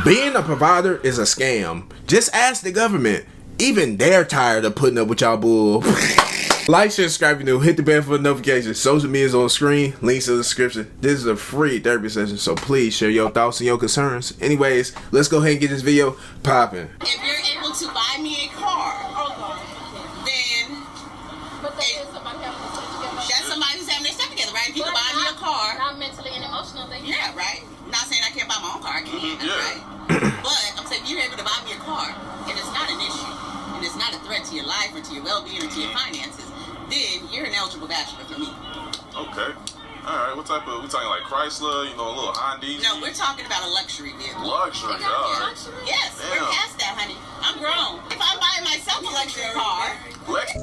Being a provider is a scam. Just ask the government. Even they're tired of putting up with y'all bull. Like, share, subscribe if you're new. Hit the bell for the notifications. Social media's on the screen. Links in the description. This is a free therapy session, so please share your thoughts and your concerns. Anyways, let's go ahead and get this video popping. If you're able to buy me a car, then that's somebody who's having their stuff together, right? If you can buy me a car. Not mentally and emotionally. Yeah, right? Not saying I can't buy my own car. I can, that's right. But I'm saying if you're able to buy me a car, and it's not an issue, and it's not a threat to your life or to your well-being or to your finances, then you're an eligible bachelor for me. Okay. Alright, what type of, we talking like Chrysler, you know, a little Honda? No, we're talking about a luxury vehicle. Luxury, alright. Yes, we're past that, honey. I'm grown. If I buy myself a luxury car.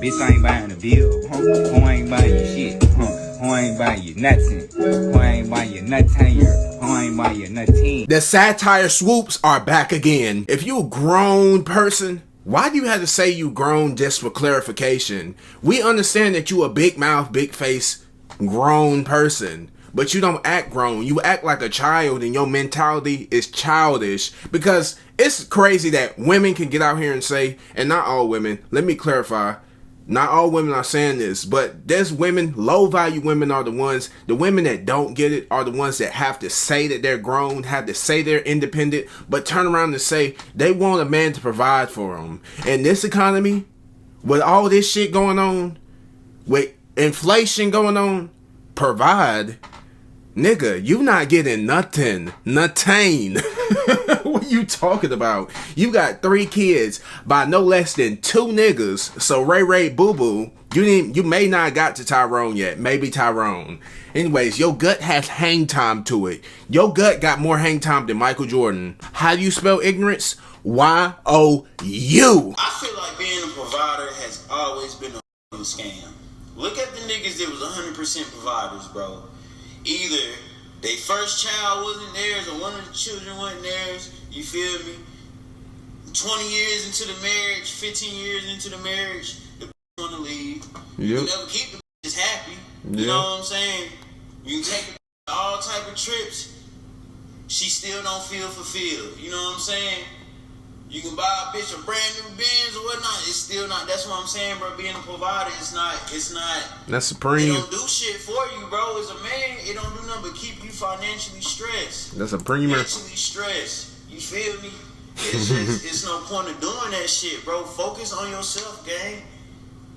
Bitch, I ain't buying the bill. Who ain't buying your shit? Who ain't buying your nothing? Who ain't buying your nothing? Who ain't buying your nothing? The satire swoops are back again. If you a grown person, why do you have to say you grown just for clarification? We understand that you a big mouth, big face, grown person, but you don't act grown. You act like a child and your mentality is childish, because it's crazy that women can get out here and say, and not all women, let me clarify, not all women are saying this, but there's women, low value women are the women that don't get it are the ones that have to say that they're grown, have to say they're independent, but turn around and say they want a man to provide for them. In this economy, with all this shit going on, with inflation going on, provide. Nigga, you not getting nothing. Nothing. What are you talking about? You got 3 kids by no less than 2 niggas. So Ray Boo Boo, you may not got to Tyrone yet. Maybe Tyrone. Anyways, your gut has hang time to it. Your gut got more hang time than Michael Jordan. How do you spell ignorance? Y-O-U. I feel like being a provider has always been a scam. Look at the niggas that was 100% providers, bro. Either they first child wasn't theirs or one of the children wasn't theirs, you feel me? 20 years into the marriage, 15 years into the marriage, the want to leave. You can never keep the bitches happy. You know what I'm saying? You can take all type of trips, she still don't feel fulfilled. You know what I'm saying? You can buy a bitch a brand new Benz or whatnot. It's still not. That's what I'm saying, bro. Being a provider, it's not. That's supreme. It don't do shit for you, bro. As a man, it don't do nothing but keep you financially stressed. That's a premier. Mentally stressed. You feel me? It's just, it's no point of doing that shit, bro. Focus on yourself, gang.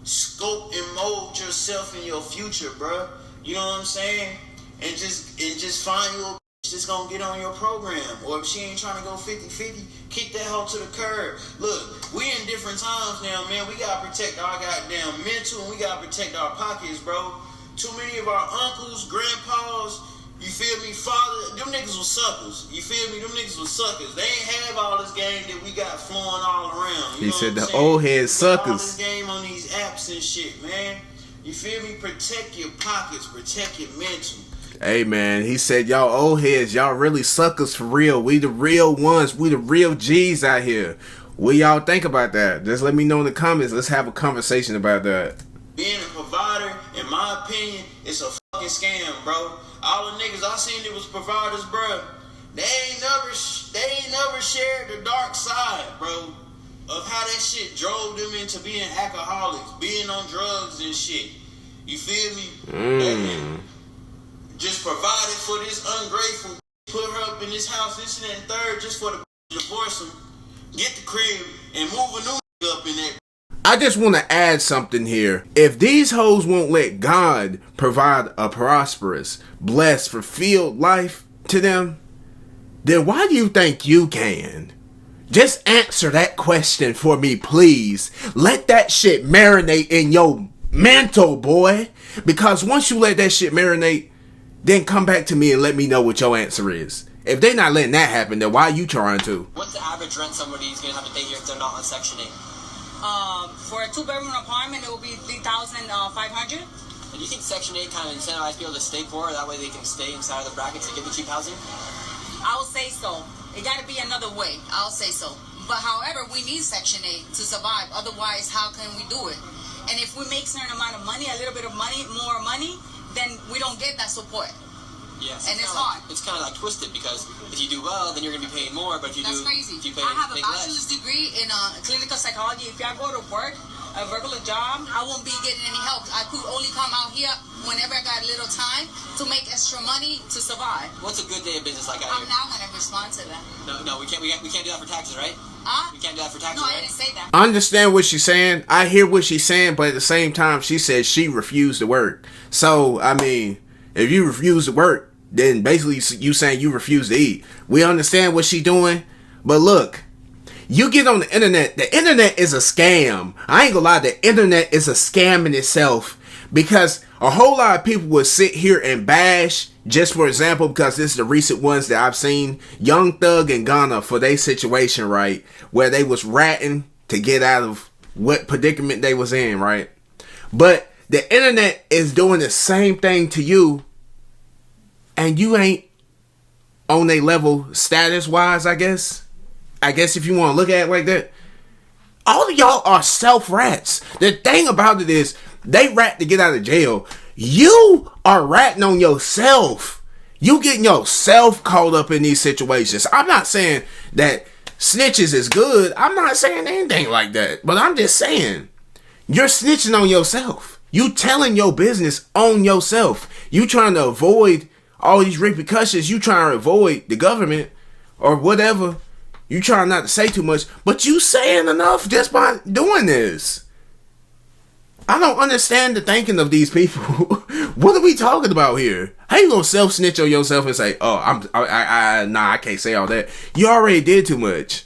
Scope and mold yourself in your future, bro. You know what I'm saying? And just find you a bitch that's gonna get on your program. Or if she ain't trying to go 50-50, kick that hoe to the curb. Look, we in different times now, man. We gotta protect our goddamn mental and we gotta protect our pockets, bro. Too many of our uncles, grandpas, you feel me, father, them niggas was suckers. You feel me? Them niggas was suckers. They ain't have all this game that we got flowing all around. You he know said what the I'm old head all suckers. this game on these apps and shit, man. You feel me? Protect your pockets, protect your mental. Hey man, he said y'all old heads, y'all really suckers for real. We the real ones, we the real G's out here. What y'all think about that? Just let me know in the comments. Let's have a conversation about that. Being a provider, in my opinion, it's a fucking scam, bro. All the niggas I seen that was providers, bro, they ain't never shared the dark side, bro, of how that shit drove them into being alcoholics, being on drugs and shit. You feel me? Just provided for this ungrateful, put her up in this house, this and that third, just for the divorce him, get the crib, and move a new up in that. I just want to add something here. If these hoes won't let God provide a prosperous, blessed, fulfilled life to them, then why do you think you can? Just answer that question for me, please. Let that shit marinate in your mental, boy. Because once you let that shit marinate, then come back to me and let me know what your answer is. If they're not letting that happen, then why are you trying to? What's the average rent somebody's going to have to pay here if they're not on Section 8? For a 2-bedroom apartment, it will be $3,500. Do you think Section 8 kind of incentivizes people to stay poor, that way they can stay inside of the brackets and get the cheap housing? I would say so. It got to be another way. I'll say so. But however, we need Section 8 to survive. Otherwise, how can we do it? And if we make a certain amount of money, a little bit of money, more money, then we don't get that support. Yes. And it's hard. It's kind of like twisted because if you do well, then you're going to be paid more. But if you That's do, crazy. if you pay, I have a make bachelor's less. degree in clinical psychology. If I go to work, a regular job, I won't be getting any help. I could only come out here whenever I got a little time to make extra money to survive. What's a good day of business like out I'm here? now going to respond to that. No, we can't do that for taxes, right? We can't do that for taxes, No, I right? didn't say that. I understand what she's saying. I hear what she's saying, but at the same time, she says she refused to work. So, I mean, if you refuse to work, then basically you saying you refuse to eat. We understand what she's doing, but look, you get on the internet is a scam. I ain't gonna lie, the internet is a scam in itself, because a whole lot of people would sit here and bash, just for example, because this is the recent ones that I've seen, Young Thug and Ghana for their situation, right, where they was ratting to get out of what predicament they was in, right? But the internet is doing the same thing to you, and you ain't on a level status-wise, I guess. I guess if you want to look at it like that. All of y'all are self-rats. The thing about it is, they rat to get out of jail. You are ratting on yourself. You getting yourself caught up in these situations. I'm not saying that snitches is good. I'm not saying anything like that. But I'm just saying, you're snitching on yourself. You telling your business on yourself. You trying to avoid all these repercussions. You trying to avoid the government or whatever. You trying not to say too much, but you saying enough just by doing this. I don't understand the thinking of these people. What are we talking about here? How you gonna self-snitch on yourself and say, oh, I can't say all that. You already did too much.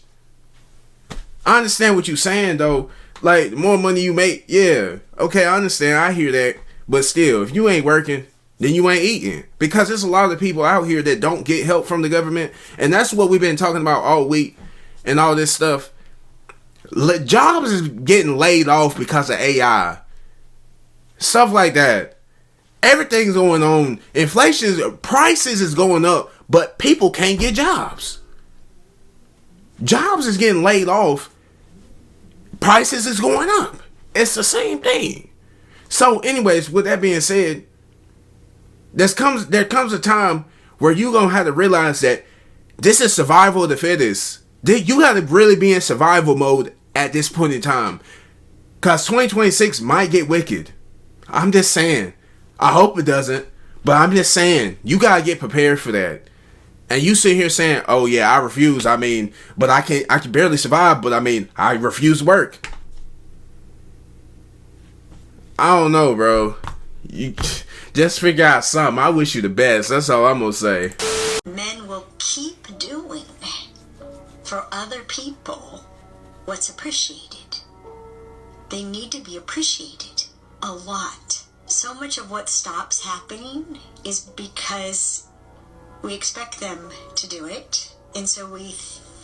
I understand what you're saying though. Like, the more money you make, yeah. Okay, I understand. I hear that. But still, if you ain't working, then you ain't eating. Because there's a lot of people out here that don't get help from the government. And that's what we've been talking about all week and all this stuff. Jobs is getting laid off because of AI. Stuff like that. Everything's going on. Inflation, prices is going up, but people can't get jobs. Jobs is getting laid off. Prices is going up. It's the same thing. So anyways, with that being said, there comes a time where you're going to have to realize that this is survival of the fittest. You got to really be in survival mode at this point in time. Because 2026 might get wicked. I'm just saying. I hope it doesn't. But I'm just saying. You got to get prepared for that. And you sit here saying, oh yeah, I refuse. I mean, but I can barely survive. But I mean, I refuse work. I don't know, bro. You just figure out something. I wish you the best. That's all I'm gonna say. Men will keep doing for other people what's appreciated. They need to be appreciated a lot. So much of what stops happening is because we expect them to do it, and so we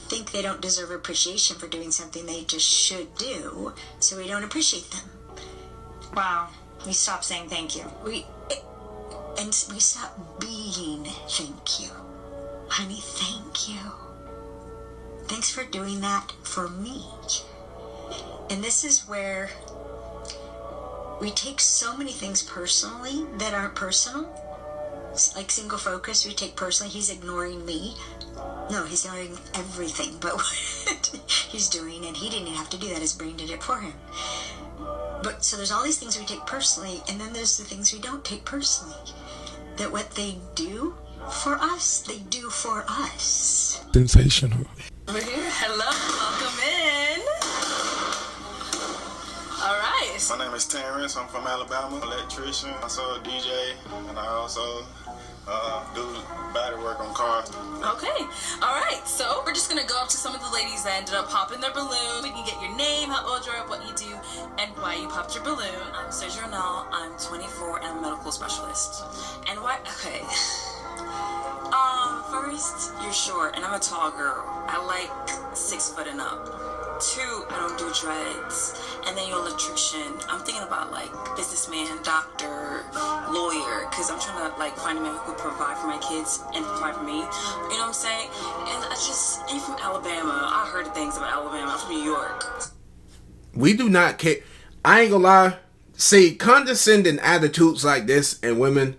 think they don't deserve appreciation for doing something they just should do, so we don't appreciate them. Wow. We stop saying thank you. We stop being thank you. Honey, thank you. Thanks for doing that for me. And this is where we take so many things personally that aren't personal. Like single focus, we take personally, he's ignoring me. No, he's ignoring everything but what he's doing, and he didn't have to do that. His brain did it for him. But so there's all these things we take personally, and then there's the things we don't take personally. That what they do for us, they do for us. Sensational. We're here. Hello. Welcome in. All right. My name is Terrence. I'm from Alabama. Electrician. I also a DJ, and I also do battery work on cars. Okay. All right. So we're just going to go up to some of the ladies that ended up popping their balloon. We can get your name, how old you are, what you do, and why you popped your balloon. I'm Sergio Renal. I'm 24 and I'm a medical specialist. And why? Okay. First, you're short, and I'm a tall girl. I like 6 foot and up. 2, I don't do dreads. And then you're an electrician. I'm thinking about like businessman, doctor, lawyer, because I'm trying to like find a man who could provide for my kids and provide for me. You know what I'm saying? And you're from Alabama. I heard things about Alabama. I'm from New York. We do not care. I ain't gonna lie. See, condescending attitudes like this in women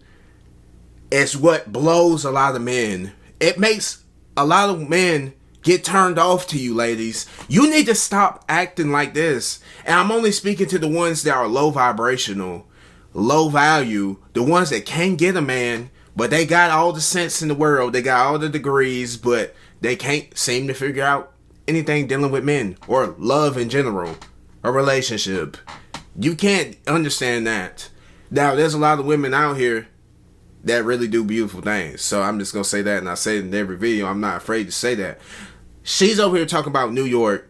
is what blows a lot of men. It makes a lot of men get turned off to you, ladies. You need to stop acting like this. And I'm only speaking to the ones that are low vibrational, low value, the ones that can't get a man, but they got all the sense in the world, they got all the degrees, but they can't seem to figure out anything dealing with men or love in general, a relationship. You can't understand that. Now, there's a lot of women out here that really do beautiful things. So I'm just going to say that, and I say it in every video. I'm not afraid to say that. She's over here talking about New York,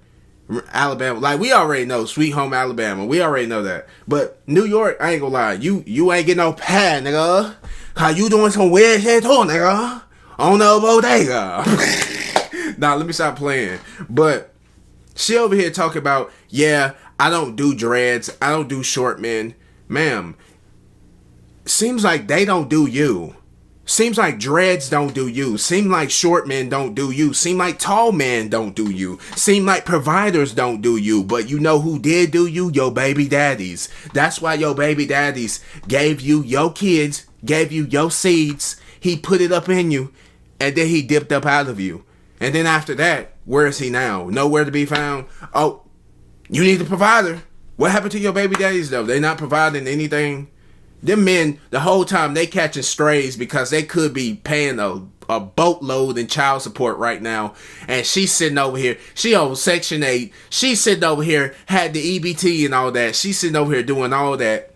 Alabama. Like, we already know, sweet home Alabama. We already know that. But New York, I ain't going to lie. You ain't getting no pad, nigga. How you doing some weird shit too, nigga? On the bodega. Nah, let me stop playing. But she over here talking about, yeah, I don't do dreads. I don't do short men. Ma'am, seems like they don't do you. Seems like dreads don't do you. Seem like short men don't do you. Seem like tall men don't do you. Seem like providers don't do you. But you know who did do you? Your baby daddies. That's why your baby daddies gave you your kids, gave you your seeds. He put it up in you, and then he dipped up out of you. And then after that, where is he now? Nowhere to be found. Oh, you need a provider. What happened to your baby daddies, though? They not providing anything. Them men, the whole time, they catching strays because they could be paying a boatload in child support right now. And she's sitting over here. She on Section 8. She's sitting over here, had the EBT and all that. She's sitting over here doing all that.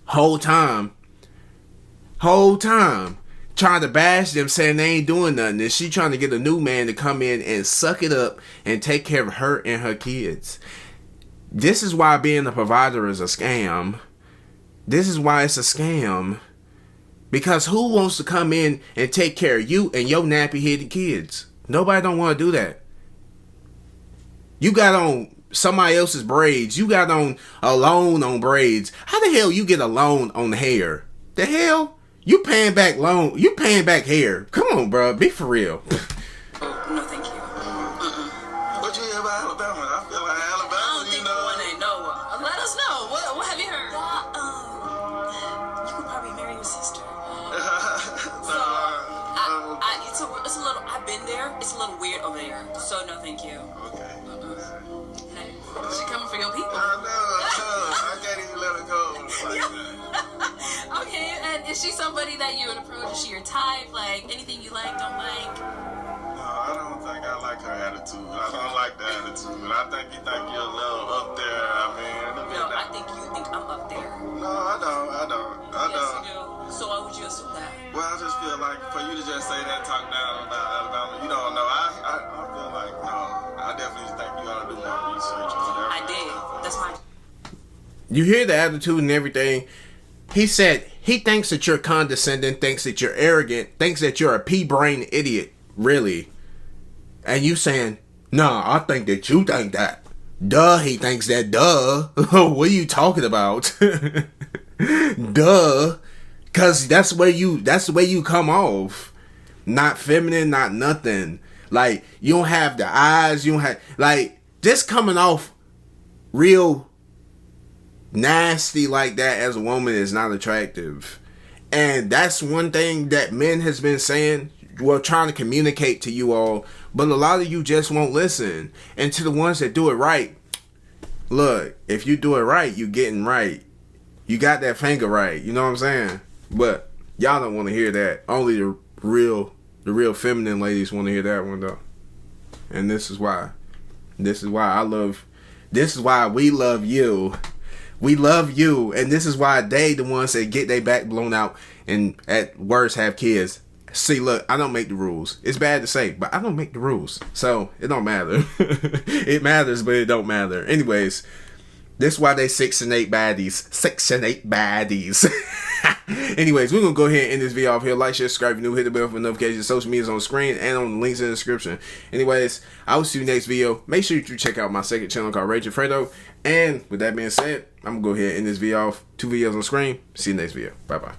Whole time, trying to bash them, saying they ain't doing nothing. And she trying to get a new man to come in and suck it up and take care of her and her kids. This is why being a provider is a scam. This is why it's a scam. Because who wants to come in and take care of you and your nappy-headed kids? Nobody don't want to do that. You got on somebody else's braids. You got on a loan on braids. How the hell you get a loan on hair? The hell? You paying back loan. You paying back hair. Come on, bro. Be for real. No, thank you. What you hear about Alabama? I feel like Alabama, I don't think you want to know. Let us know. What have you heard? You could probably marry your sister. It's a little. I've been there. It's a little weird over there. So no, thank you. Okay. She coming for your people. I know. I can't even let it go like that. Okay, and is she somebody that you would approach? Is she your type? Like anything you like, don't like? No, I don't think I like her attitude. I don't like the attitude. I think you think you're a little up there. I mean, No, I think you think I'm up there. No, I don't. Yes, you do. So why would you assume that? Well, I just feel like for you to just say that, talk down about Alabama, you don't know. I feel like, no, I definitely think you ought to do more research or whatever. I did. That's my... You hear the attitude and everything. He said he thinks that you're condescending, thinks that you're arrogant, thinks that you're a pea-brain idiot, really. And you saying, nah, I think that you think that. Duh, he thinks that, duh. What are you talking about? Duh. Cause that's the way you come off. Not feminine, not nothing. Like, you don't have the eyes, you don't have, like, just coming off real nasty like that as a woman is not attractive. And that's one thing that men has been saying, well, trying to communicate to you all, but a lot of you just won't listen. And to the ones that do it right, look, if you do it right, you getting right. You got that finger right, you know what I'm saying? But y'all don't want to hear that. Only the real feminine ladies want to hear that one though. And this is why we love you. We love you, and this is why they the ones that get their back blown out and at worst have kids. See, look, I don't make the rules. It's bad to say, but I don't make the rules. So, it don't matter. It matters, but it don't matter. Anyways, this is why they 6 and 8 baddies. 6 and 8 baddies. Anyways, we're going to go ahead and end this video off here. Like, share, subscribe if you're new. Hit the bell for notifications. Social media is on the screen and on the links in the description. Anyways, I will see you next video. Make sure you check out my second channel called YslFredo22. And with that being said, I'm going to go ahead and end this video off. 2 videos on the screen. See you next video. Bye-bye.